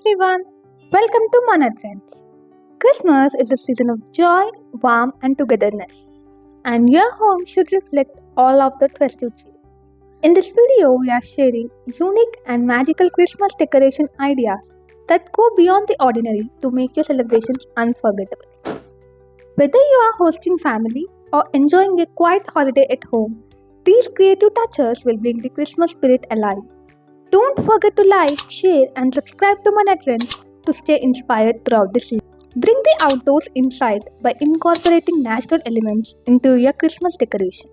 everyone. Welcome to Mana Trends. Christmas is a season of joy, warmth, and togetherness, and your home should reflect all of the festive cheer. In this video, we are sharing unique and magical Christmas decoration ideas that go beyond the ordinary to make your celebrations unforgettable. Whether you are hosting family or enjoying a quiet holiday at home, these creative touches will bring the Christmas spirit alive. Don't forget to like, share, and subscribe to Mana Trends to stay inspired throughout the season. Bring the outdoors inside by incorporating natural elements into your Christmas decoration.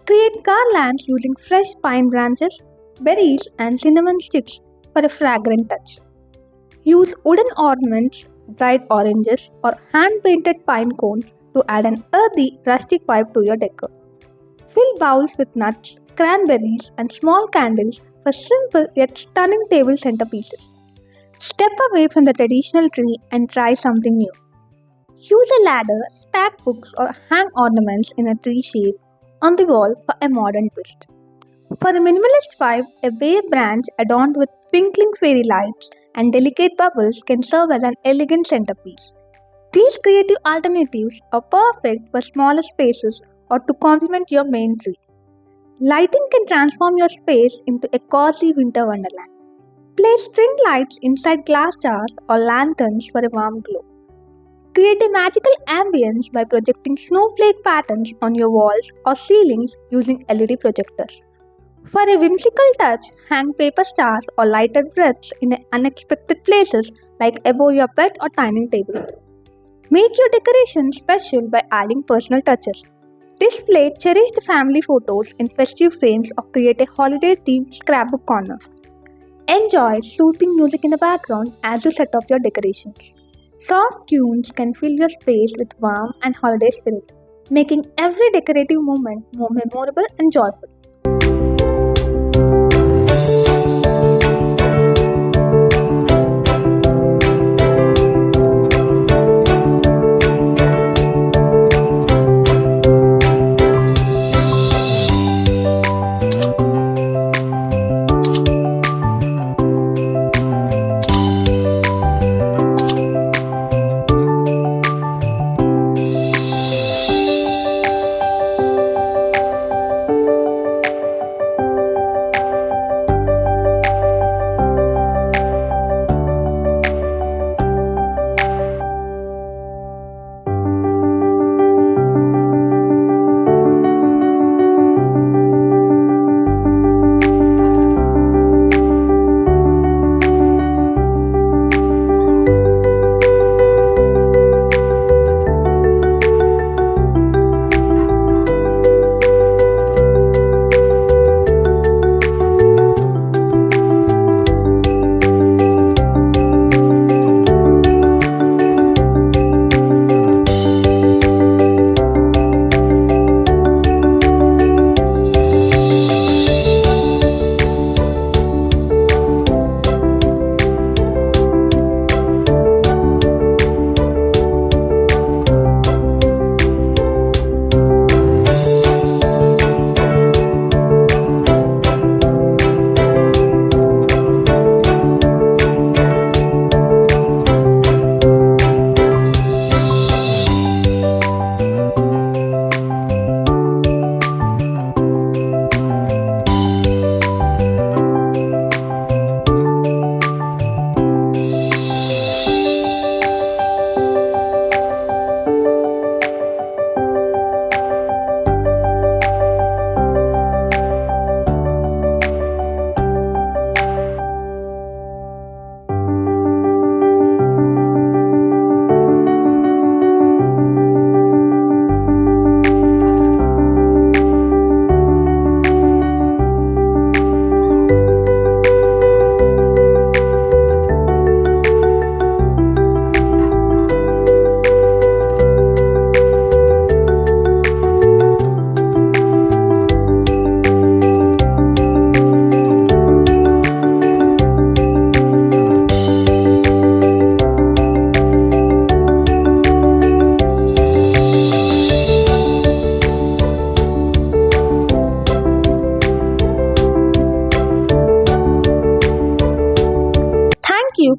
Create garlands using fresh pine branches, berries, and cinnamon sticks for a fragrant touch. Use wooden ornaments, dried oranges, or hand painted pine cones to add an earthy, rustic vibe to your decor. Fill bowls with nuts, cranberries, and small candles for simple yet stunning table centerpieces. Step away from the traditional tree and try something new. Use a ladder, stack books, or hang ornaments in a tree shape on the wall for a modern twist. For a minimalist vibe, a bare branch adorned with twinkling fairy lights and delicate bubbles can serve as an elegant centerpiece. These creative alternatives are perfect for smaller spaces or to complement your main tree. Lighting can transform your space into a cozy winter wonderland. Place string lights inside glass jars or lanterns for a warm glow. Create a magical ambience by projecting snowflake patterns on your walls or ceilings using LED projectors. For a whimsical touch, hang paper stars or lighted wreaths in unexpected places like above your bed or dining table. Make your decoration special by adding personal touches. Display cherished family photos in festive frames or create a holiday-themed scrapbook corner. Enjoy soothing music in the background as you set up your decorations. Soft tunes can fill your space with warmth and holiday spirit, making every decorative moment more memorable and joyful.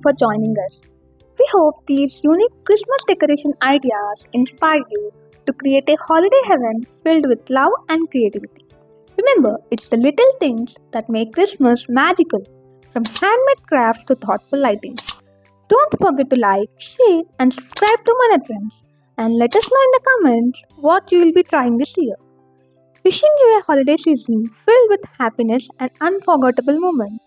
for joining us. We hope these unique Christmas decoration ideas inspire you to create a holiday heaven filled with love and creativity. Remember, it's the little things that make Christmas magical, from handmade crafts to thoughtful lighting. Don't forget to like, share, and subscribe to Mana Trends. And let us know in the comments what you will be trying this year. Wishing you a holiday season filled with happiness and unforgettable moments.